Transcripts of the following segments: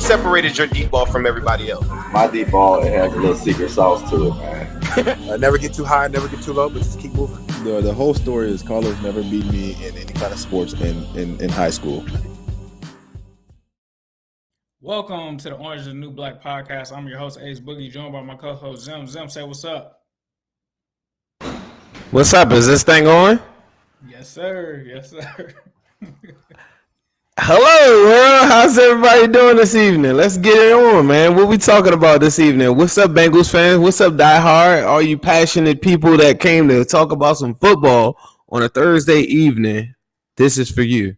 separated your deep ball from everybody else? My deep ball, it has a little secret sauce to it, man. Never get too high, never get too low, but just keep moving. The whole story is Carlos never beat me in any kind of sports in high school. Welcome to the Orange is the New Black podcast. I'm your host, Ace Boogie, joined by my co-host, Zim. Zim, say what's up. What's up? Is this thing on? Yes, sir. Yes, sir. Hello, world. How's everybody doing this evening? Let's get it on, man. What we talking about this evening? What's up, Bengals fans? What's up, Die Hard? All you passionate people that came to talk about some football on a Thursday evening, this is for you.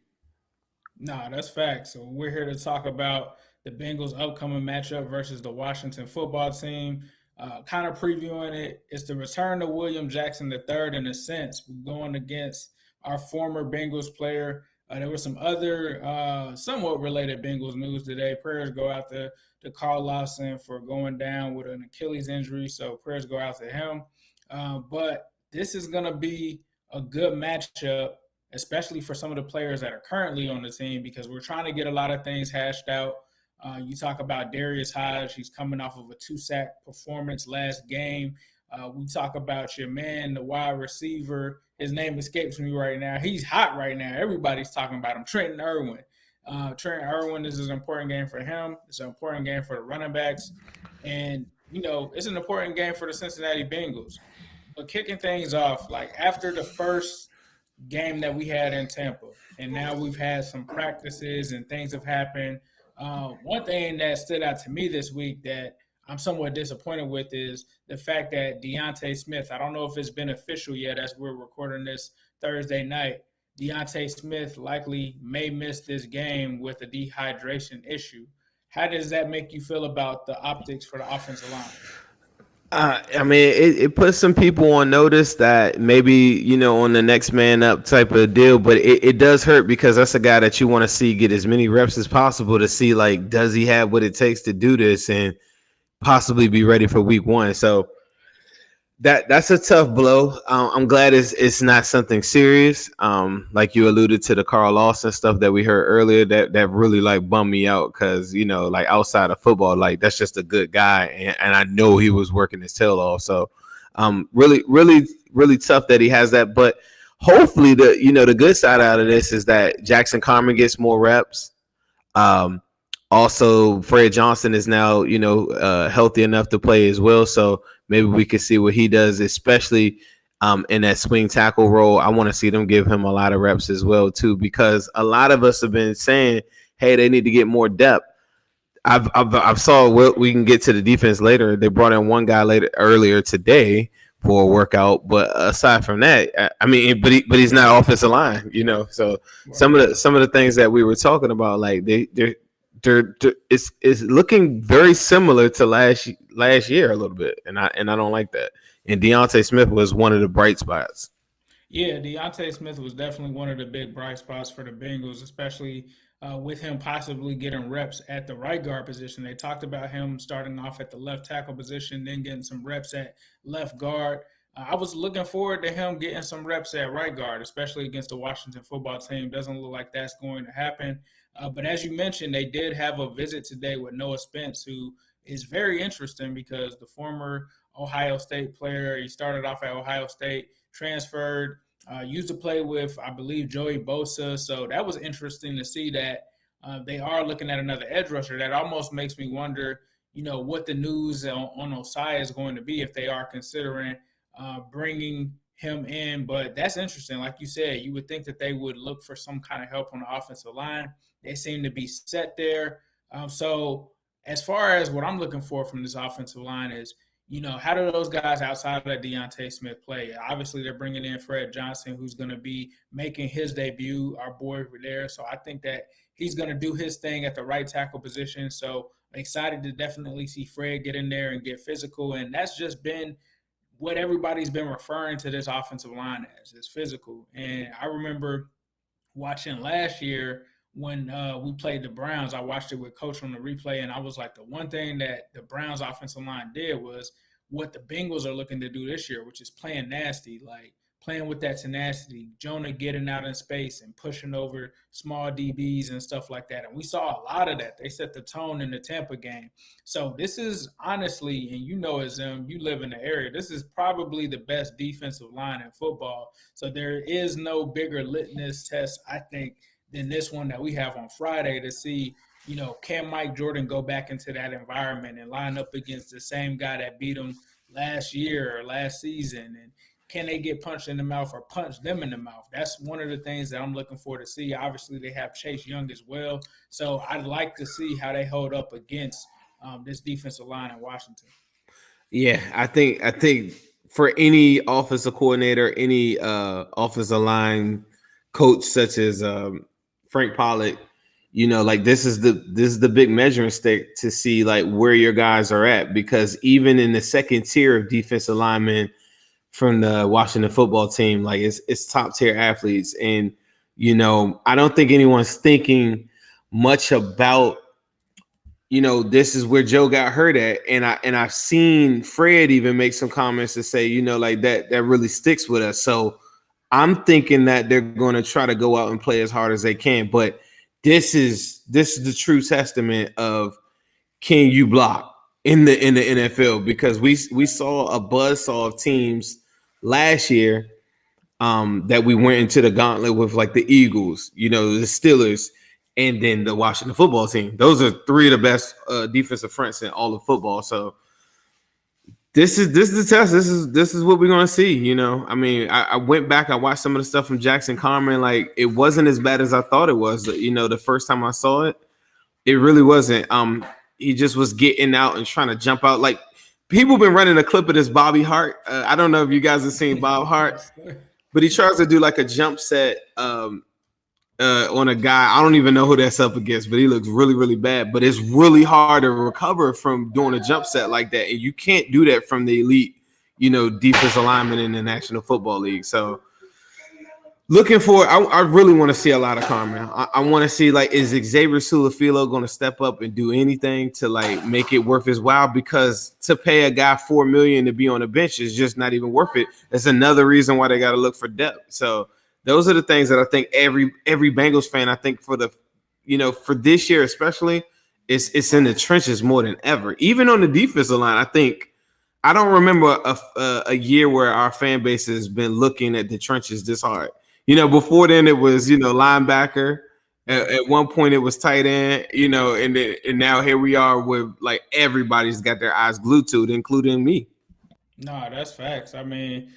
Nah, that's facts. So we're here to talk about the Bengals' upcoming matchup versus the Washington football team. Kind of previewing it. It's the return to William Jackson III in a sense. We're going against our former Bengals player. There was some other somewhat related Bengals news today. Prayers go out to Carl Lawson for going down with an Achilles injury, so prayers go out to him. But this is going to be a good matchup, especially for some of the players that are currently on the team, because we're trying to get a lot of things hashed out. You talk about Darius Hodge. He's coming off of a 2-sack performance last game. We talk about your man, the wide receiver. His name escapes me right now. He's hot right now. Everybody's talking about him. Trenton Irwin. Trenton Irwin, this is an important game for him. It's an important game for the running backs. And, you know, it's an important game for the Cincinnati Bengals. But kicking things off, like after the first game that we had in Tampa, and now we've had some practices and things have happened. One thing that stood out to me this week that I'm somewhat disappointed with is the fact that Deontay Smith, I don't know if it's been official yet as we're recording this Thursday night, Deontay Smith likely may miss this game with a dehydration issue. How does that make you feel about the optics for the offensive line? I mean, it puts some people on notice that maybe, you know, on the next man up type of deal, but it does hurt because that's a guy that you want to see get as many reps as possible to see, like, does he have what it takes to do this and possibly be ready for week one. So that's a tough blow. I'm glad it's not something serious. Like you alluded to the Carl Lawson stuff that we heard earlier, that really like bummed me out because, you know, like outside of football, like that's just a good guy. And I know he was working his tail off. So really, really, really tough that he has that. But hopefully the good side out of this is that Jackson Carman gets more reps. Also, Fred Johnson is now, you know, healthy enough to play as well. So maybe we can see what he does, especially in that swing tackle role. I want to see them give him a lot of reps as well, too, because a lot of us have been saying, hey, they need to get more depth. I've saw we can get to the defense later. They brought in one guy earlier today for a workout. But aside from that, I mean, but he's not offensive line, you know. So some of the things that we were talking about, like it's looking very similar to last year a little bit, and I don't like that. And Deontay Smith was one of the bright spots. Yeah, Deontay Smith was definitely one of the big bright spots for the Bengals, especially with him possibly getting reps at the right guard position. They talked about him starting off at the left tackle position, then getting some reps at left guard. I was looking forward to him getting some reps at right guard, especially against the Washington football team. Doesn't look like that's going to happen. But as you mentioned, they did have a visit today with Noah Spence, who is very interesting because the former Ohio State player, he started off at Ohio State, transferred, used to play with, I believe, Joey Bosa. So that was interesting to see that they are looking at another edge rusher. That almost makes me wonder, you know, what the news on Osai is going to be if they are considering bringing him in. But that's interesting. Like you said, you would think that they would look for some kind of help on the offensive line. They seem to be set there. So as far as what I'm looking for from this offensive line is, you know, how do those guys outside of that Deontay Smith play? Obviously, they're bringing in Fred Johnson, who's going to be making his debut, our boy over there. So I think that he's going to do his thing at the right tackle position. So I'm excited to definitely see Fred get in there and get physical. And that's just been what everybody's been referring to this offensive line as, is physical. And I remember watching last year when we played the Browns. I watched it with Coach on the replay, and I was like, the one thing that the Browns offensive line did was what the Bengals are looking to do this year, which is playing nasty, like playing with that tenacity, Jonah getting out in space and pushing over small DBs and stuff like that. And we saw a lot of that. They set the tone in the Tampa game. So this is honestly, and you know as you live in the area, this is probably the best defensive line in football. So there is no bigger litmus test, I think, than this one that we have on Friday to see, can Mike Jordan go back into that environment and line up against the same guy that beat him last year or last season? And can they get punched in the mouth or punch them in the mouth? That's one of the things that I'm looking for to see. Obviously, they have Chase Young as well. So I'd like to see how they hold up against this defensive line in Washington. Yeah, I think for any offensive coordinator, any offensive line coach such as Frank Pollack, this is the big measuring stick to see like where your guys are at, because even in the second tier of defensive linemen from the Washington football team, like it's top tier athletes. And, I don't think anyone's thinking much about, this is where Joe got hurt at. And I've seen Fred even make some comments to say, like that really sticks with us. So I'm thinking that they're going to try to go out and play as hard as they can. But this is the true testament of, can you block in the NFL? Because we saw a buzzsaw of teams last year that we went into the gauntlet with, like the Eagles, the Steelers, and then the Washington football team. Those are three of the best defensive fronts in all of football. So this is the test. This is what we're gonna see. I mean, I went back, I watched some of the stuff from Jackson Carman. Like, it wasn't as bad as I thought it was. The first time I saw it, it really wasn't. He just was getting out and trying to jump out. Like, people been running a clip of this Bobby Hart. I don't know if you guys have seen Bob Hart, but he tries to do like a jump set on a guy. I don't even know who that's up against, but he looks really, really bad. But it's really hard to recover from doing a jump set like that. And you can't do that from the elite, defensive lineman in the National Football League. So looking for, I really want to see a lot of Carmen. I want to see, like, is Xavier Su'a-Filo going to step up and do anything to like make it worth his while? Because to pay a guy $4 million to be on the bench is just not even worth it. That's another reason why they got to look for depth. So those are the things that I think every Bengals fan, I think for the, for this year especially, it's in the trenches more than ever. Even on the defensive line, I don't remember a year where our fan base has been looking at the trenches this hard. Before then it was, linebacker. At one point it was tight end, and now here we are with, like, everybody's got their eyes glued to it, including me. No, that's facts. I mean,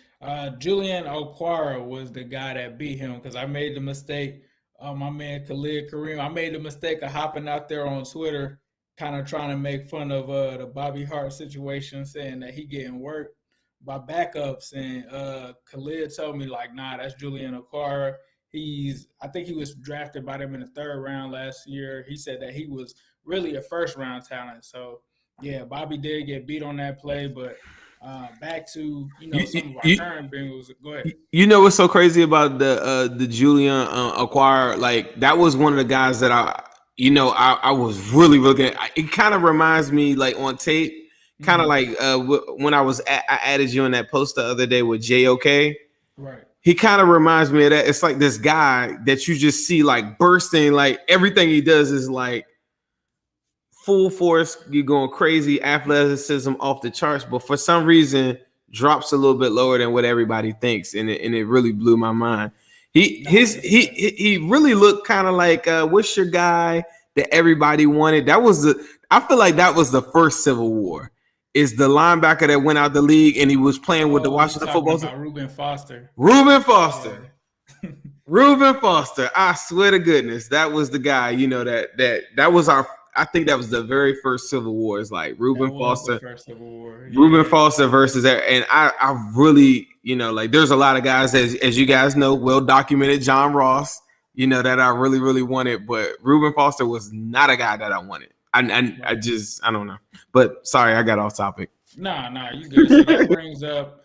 Julian Okwara was the guy that beat him, because I made the mistake. My man Khalid Kareem, I made the mistake of hopping out there on Twitter, kind of trying to make fun of the Bobby Hart situation, saying that he getting worked by backups. And Khalid told me, like, nah, that's Julian Okwara. I think he was drafted by them in the 3rd round last year. He said that he was really a 1st-round talent. So, yeah, Bobby did get beat on that play, but back to some of our current Bengals. Go ahead. What's so crazy about the Julian Okwara? Like, that was one of the guys that I was really looking at. It kind of reminds me, like, on tape, kind of like when I added you in that post the other day with JOK. Right. He kind of reminds me of that. It's like this guy that you just see, like, bursting, like everything he does is like full force, you're going crazy, athleticism off the charts, but for some reason drops a little bit lower than what everybody thinks, and it really blew my mind. He really looked kind of like what's your guy that everybody wanted? I feel like that was the first Civil War. Is the linebacker that went out the league and he was playing with the Washington football team? Reuben Foster. Yeah. Reuben Foster. I swear to goodness, that was the guy. That was our. I think that was the very first Civil War. It's like Reuben Foster. First Civil War. Yeah. Reuben Foster versus that, and I really, like, there's a lot of guys as you guys know, well documented. John Ross, that I really, really wanted, but Reuben Foster was not a guy that I wanted. I don't know. But sorry, I got off topic. Nah, you good. So that brings up,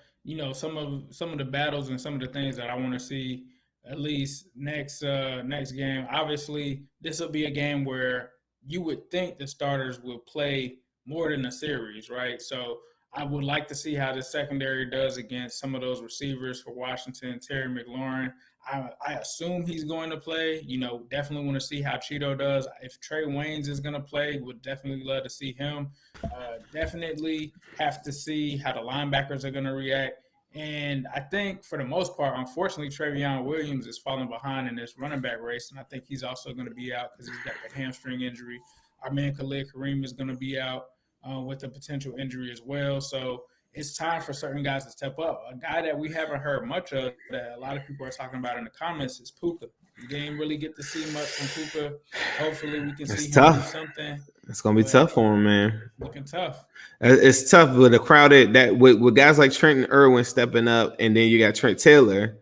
some of the battles and some of the things that I want to see at least next game. Obviously, this will be a game where you would think the starters will play more than a series, right? So I would like to see how the secondary does against some of those receivers for Washington, Terry McLaurin. I assume he's going to play. Definitely want to see how Cheeto does. If Trey Waynes is going to play, would definitely love to see him. Definitely have to see how the linebackers are going to react. And I think for the most part, unfortunately, Trevion Williams is falling behind in this running back race, and I think he's also going to be out because he's got the hamstring injury. Our man Khalid Kareem is going to be out with a potential injury as well. So it's time for certain guys to step up. A guy that we haven't heard much of that a lot of people are talking about in the comments is Puka. We didn't really get to see much from Puka. Hopefully we can see him do something. It's going to be tough for him, man. Looking tough. It's tough with a crowded that with guys like Trenton Irwin stepping up, and then you got Trent Taylor.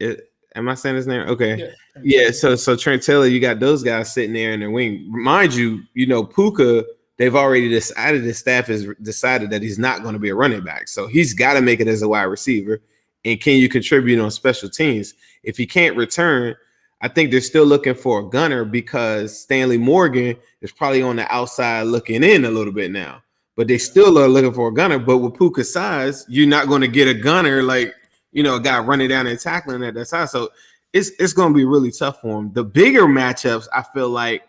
Am I saying his name? Okay. Yeah. So Trent Taylor, you got those guys sitting there in their wing. Mind you, Puka, they've already decided, the staff has decided that he's not going to be a running back. So he's got to make it as a wide receiver. And can you contribute on special teams? If he can't return, I think they're still looking for a gunner because Stanley Morgan is probably on the outside looking in a little bit now. But they still are looking for a gunner. But with Puka's size, you're not going to get a gunner like, a guy running down and tackling at that size. So it's going to be really tough for him. The bigger matchups, I feel like,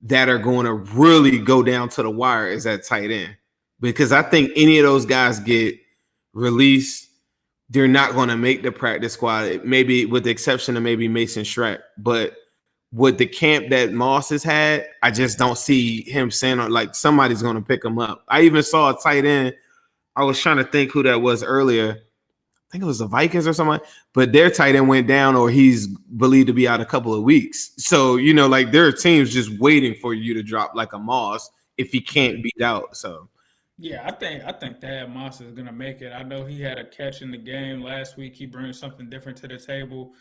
that are going to really go down to the wire is at tight end. Because I think any of those guys get released, they're not going to make the practice squad, maybe with the exception of maybe Mason Schreck. But with the camp that Moss has had, I just don't see him saying like somebody's going to pick him up. I even saw a tight end. I was trying to think who that was earlier. I think it was the Vikings or something, but their tight end went down or he's believed to be out a couple of weeks. So, like there are teams just waiting for you to drop like a Moss if he can't beat out. So, yeah, I think Thad Moss is going to make it. I know he had a catch in the game last week. He brings something different to the table.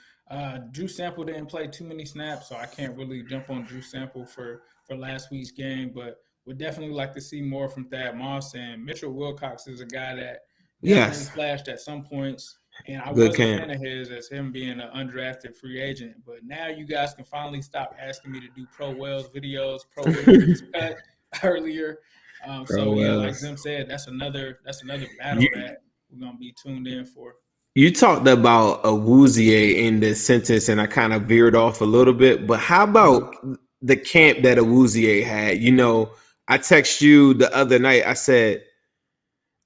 Drew Sample didn't play too many snaps, so I can't really jump on Drew Sample for last week's game, but would definitely like to see more from Thad Moss. And Mitchell Wilcox is a guy that definitely flashed at some points, and I was a fan of his as him being an undrafted free agent. But now you guys can finally stop asking me to do Pro Wells videos. Pro Wells cut earlier. Like Zim said, that's another battle that we're gonna be tuned in for. You talked about Awuzie in this sentence, and I kind of veered off a little bit. But how about the camp that Awuzie had? I texted you the other night. I said,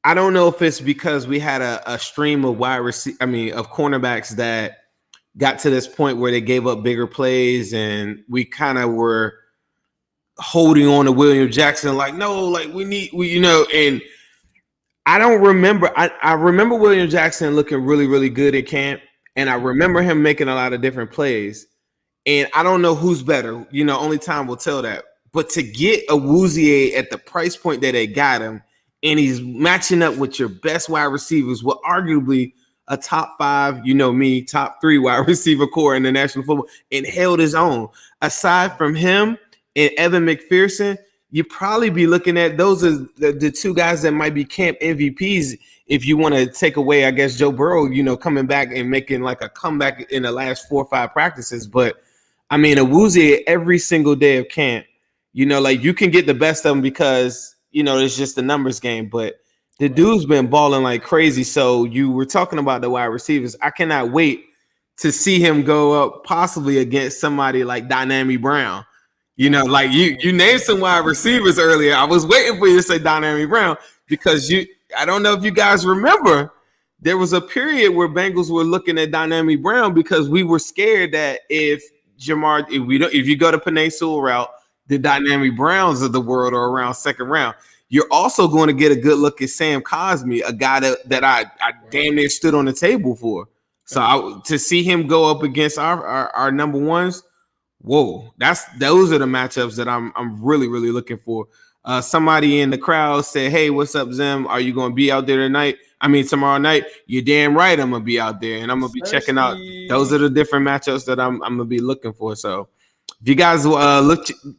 I don't know if it's because we had a stream of of cornerbacks that got to this point where they gave up bigger plays, and we kind of were holding on to William Jackson, like, no, like and I don't remember. I remember William Jackson looking really, really good at camp, and I remember him making a lot of different plays. And I don't know who's better. Only time will tell that. But to get Awuzie at the price point that they got him, and he's matching up with your best wide receivers, with arguably a top 5, top 3 wide receiver core in the National Football, and held his own. Aside from him and Evan McPherson, you probably be looking at those as the 2 guys that might be camp MVPs if you want to take away, I guess, Joe Burrow, coming back and making like a comeback in the last 4 or 5 practices. But I mean, Awuzie every single day of camp, like you can get the best of them because, it's just a numbers game. But the dude's been balling like crazy. So you were talking about the wide receivers. I cannot wait to see him go up possibly against somebody like Dynamic Brown. Like you named some wide receivers earlier. I was waiting for you to say Dynamic Brown because I don't know if you guys remember, there was a period where Bengals were looking at Dynamic Brown because we were scared that if you go to Penei Sewell route, the Dynamic Browns of the world are around second round. You're also going to get a good look at Sam Cosmi, a guy that I damn near stood on the table for. So to see him go up against our number ones, whoa, those are the matchups that I'm really, really looking for. Somebody in the crowd said, "Hey, what's up, Zim? Are you going to be out there tomorrow night?" You're damn right I'm going to be out there, and I'm going to be checking out. Those are the different matchups that I'm going to be looking for. So if you guys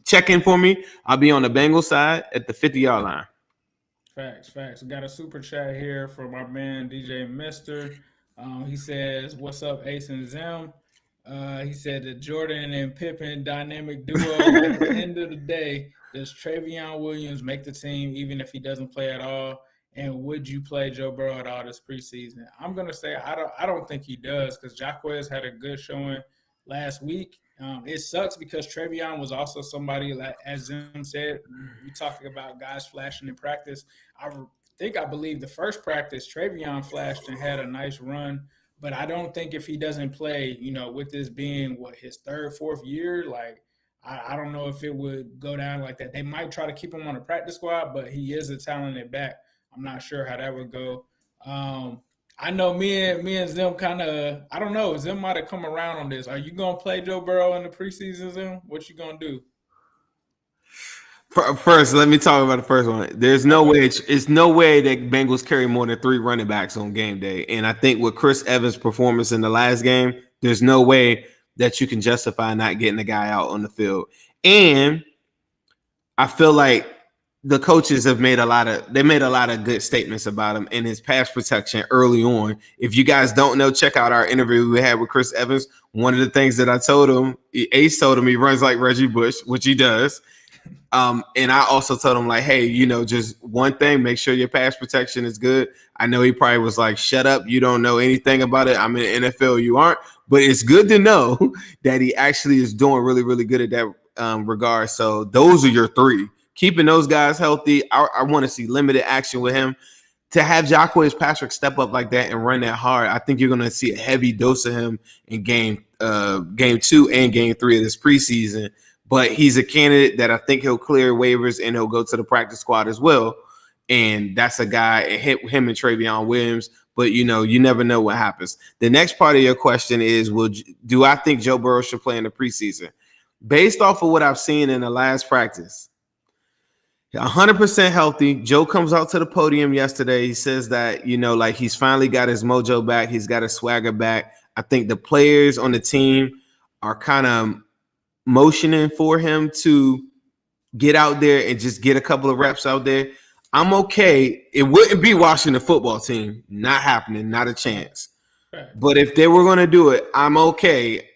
check in for me, I'll be on the Bengals side at the 50-yard line. Facts. We got a super chat here from our man DJ Mister. He says, "What's up, Ace and Zim?" He said the Jordan and Pippen dynamic duo. At the end of the day, does Trevion Williams make the team even if he doesn't play at all? And would you play Joe Burrow at all this preseason? I'm gonna say I don't think he does because Jacquez had a good showing last week. It sucks because Trevion was also somebody, like as Zim said, we talked about guys flashing in practice. I believe the first practice Trevion flashed and had a nice run, but I don't think if he doesn't play, with this being his third, fourth year, like I don't know if it would go down like that. They might try to keep him on the practice squad, but he is a talented back. I'm not sure how that would go. I know me and Zim kind of, I don't know, Zim might have come around on this. Are you going to play Joe Burrow in the preseason, Zim? What you going to do? First, let me talk about the first one. There's no way it's no way that Bengals carry more than 3 running backs on game day. And I think with Chris Evans' performance in the last game, there's no way that you can justify not getting the guy out on the field. And I feel like the coaches have made a lot of good statements about him and his pass protection early on. If you guys don't know, check out our interview we had with Chris Evans. One of the things that I told him, Ace told him he runs like Reggie Bush, which he does. And I also told him, like, hey, just one thing, make sure your pass protection is good. I know he probably was like, shut up, you don't know anything about it. I'm in the NFL, you aren't. But it's good to know that he actually is doing really, really good at that regard. So those are your 3. Keeping those guys healthy. I want to see limited action with him. To have Jacquez Patrick step up like that and run that hard, I think you're going to see a heavy dose of him in game 2 and game 3 of this preseason. But he's a candidate that I think he'll clear waivers and he'll go to the practice squad as well. And that's a guy, him and Travion Williams. But, you never know what happens. The next part of your question is, do I think Joe Burrow should play in the preseason? Based off of what I've seen in the last practice, 100% healthy. Joe comes out to the podium yesterday. He says that, like he's finally got his mojo back. He's got his swagger back. I think the players on the team are kind of motioning for him to get out there and just get a couple of reps out there. I'm okay. It wouldn't be Washington football team. Not happening. Not a chance. But if they were going to do it, I'm okay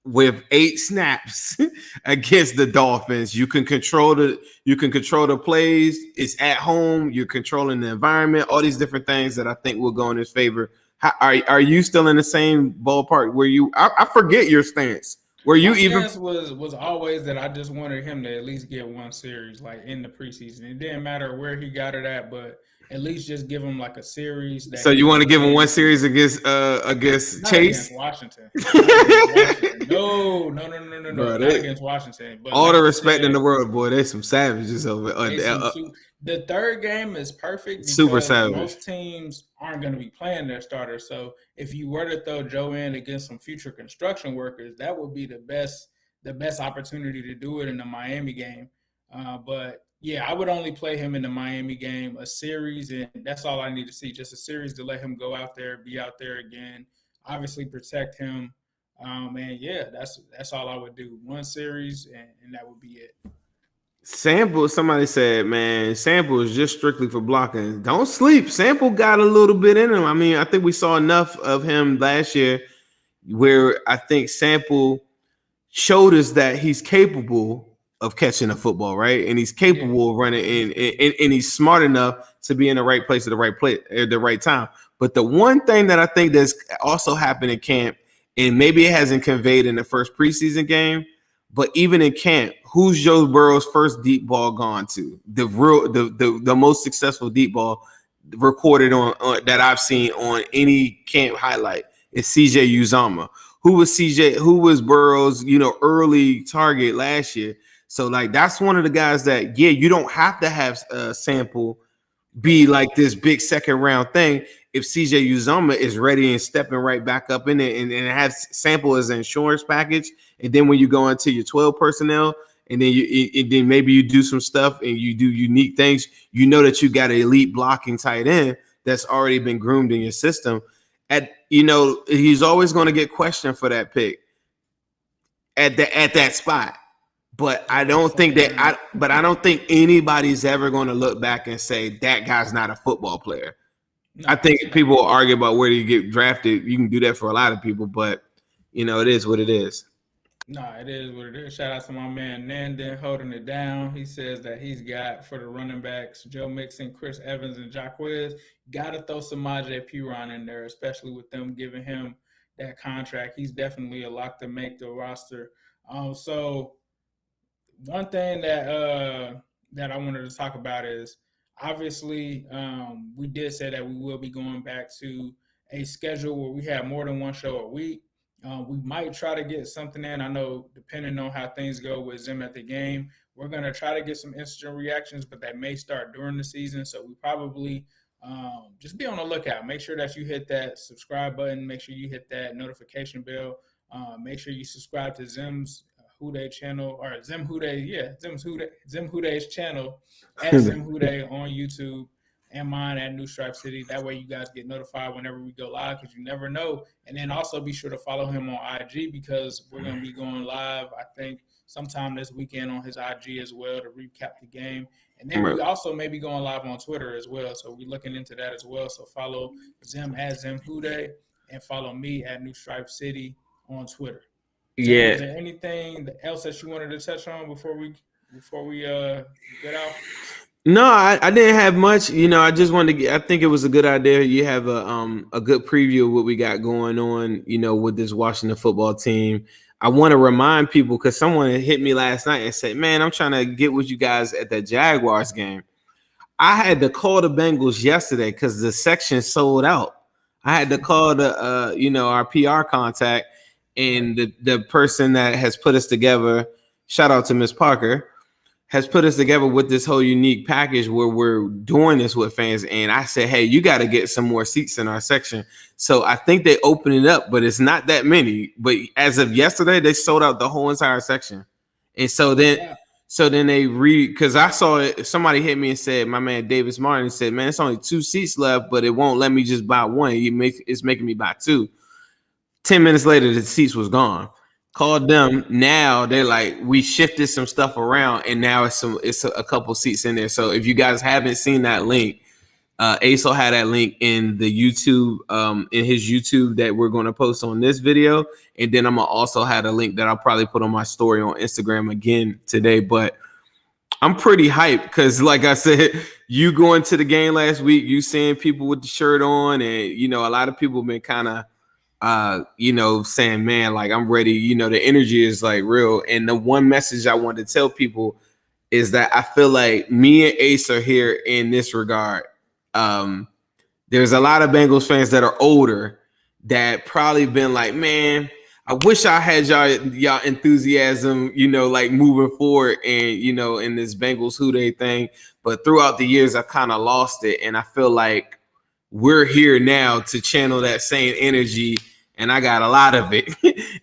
with 8 snaps against the Dolphins. You can control the plays. It's at home. You're controlling the environment. All these different things that I think will go in his favor. Are you still in the same ballpark where I forget your stance. Were you stance was always that I just wanted him to at least get 1 series, like in the preseason. It didn't matter where he got it at, but at least just give him like a series. So you want to give him 1 series against Chase? Against Washington. No. Bro, not against Washington. But all the respect in the world, boy. There's some savages over the third game is perfect because super savage. Most teams aren't going to be playing their starters. So if you were to throw Joe in against some future construction workers, that would be the best opportunity to do it in the Miami game. But yeah, I would only play him in the Miami game, a series, and that's all I need to see. Just a series to let him go out there, be out there again, obviously protect him. And yeah, that's all I would do. 1 series, and that would be it. Sample, somebody said, man, Sample is just strictly for blocking. Don't sleep. Sample got a little bit in him. I mean, I think we saw enough of him last year where I think Sample showed us that he's capable of catching a football, right? And he's capable of running and he's smart enough to be in the right place at the right time. But the one thing that I think that's also happened in camp, and maybe it hasn't conveyed in the first preseason game, but even in camp, who's Joe Burrow's first deep ball gone to? The most successful deep ball recorded on that I've seen on any camp highlight is CJ Uzomah. Who was Burrow's, early target last year. So like that's one of the guys that, yeah, you don't have to have a Sample be like this big second round thing. If CJ Uzomah is ready and stepping right back up in it and has Sample as an insurance package, and then when you go into your 12 personnel, and then maybe you do some stuff and you do unique things, that you got an elite blocking tight end that's already been groomed in your system. He's always going to get questioned for that pick at that spot. But I don't think anybody's ever going to look back and say that guy's not a football player. No, I think people will argue about where you get drafted. You can do that for a lot of people, but it is what it is. Nah, it is what it is. Shout out to my man Nandon holding it down. He says that he's got for the running backs, Joe Mixon, Chris Evans, and Jacquez. Got to throw Samaje Perine in there, especially with them giving him that contract. He's definitely a lock to make the roster. So one thing that I wanted to talk about is obviously we did say that we will be going back to a schedule where we have more than one show a week. We might try to get something in. I know depending on how things go with Zim at the game, we're going to try to get some instant reactions, but that may start during the season. So we probably just be on the lookout. Make sure that you hit that subscribe button. Make sure you hit that notification bell. Make sure you subscribe to Zim's Houday channel or Zim Houday. Zim Houday's channel at Zim Houday on YouTube and mine at New Stripe City. That way you guys get notified whenever we go live because you never know. And then also be sure to follow him on IG because we're going to be going live, I think, sometime this weekend on his IG as well to recap the game. And then we also may be going live on Twitter as well. So we're looking into that as well. So follow Zim at Zim Houday and follow me at New Stripe City on Twitter. Yeah. Is there anything else that you wanted to touch on before we get out? No, I didn't have much. I just wanted to I think it was a good idea. You have a good preview of what we got going on, with this Washington football team. I want to remind people because someone hit me last night and said, man, I'm trying to get with you guys at that Jaguars game. I had to call the Bengals yesterday because the section sold out. I had to call our PR contact and the person that has put us together. Shout out to Miss Parker. Has put us together with this whole unique package where we're doing this with fans. And I said, hey, you got to get some more seats in our section. So I think they opened it up, but it's not that many. But as of yesterday, they sold out the whole entire section. And so then they because I saw it, somebody hit me and said, my man Davis Martin said, man, it's only 2 seats left, but it won't let me just buy one. It's making me buy 2. 10 minutes later, the seats was gone. Called them. Now they're like, we shifted some stuff around, and now it's a couple seats in there. So if you guys haven't seen that link, Ace will have that link in the YouTube, in his YouTube that we're going to post on this video, and then I'm gonna also have a link that I'll probably put on my story on Instagram again today. But I'm pretty hyped because, like I said, you going to the game last week, you seeing people with the shirt on, and a lot of people have been kind of saying, man, like I'm ready, the energy is like real. And the one message I want to tell people is that I feel like me and Ace are here in this regard. There's a lot of Bengals fans that are older that probably been like, man, I wish I had y'all enthusiasm, like moving forward and, in this Bengals Houday thing. But throughout the years, I kind of lost it. And I feel like we're here now to channel that same energy, and I got a lot of it,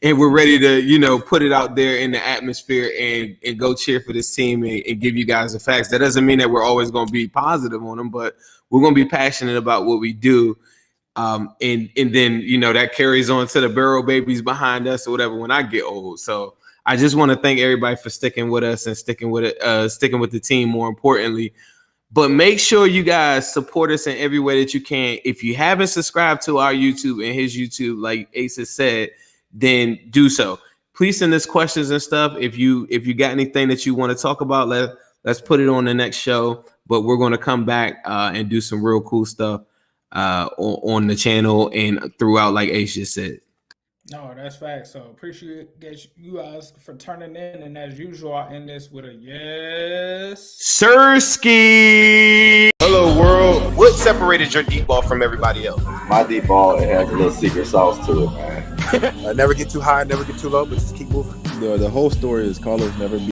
and we're ready to, put it out there in the atmosphere and go cheer for this team and give you guys the facts. That doesn't mean that we're always going to be positive on them, but we're going to be passionate about what we do. And then, that carries on to the Barrel babies behind us or whatever when I get old. So I just want to thank everybody for sticking with us and sticking with the team, more importantly. But make sure you guys support us in every way that you can. If you haven't subscribed to our YouTube and his YouTube, like Ace has said, then do so. Please send us questions and stuff. If you got anything that you want to talk about, let's put it on the next show. But we're going to come back and do some real cool stuff on the channel and throughout, like Ace just said. No, that's fact. So appreciate you guys for turning in. And as usual, I end this with a yes. Sirski. Hello, world. What separated your deep ball from everybody else? My deep ball, it has a little secret sauce to it, man. Never get too high, never get too low, but just keep moving. The whole story is callers never beat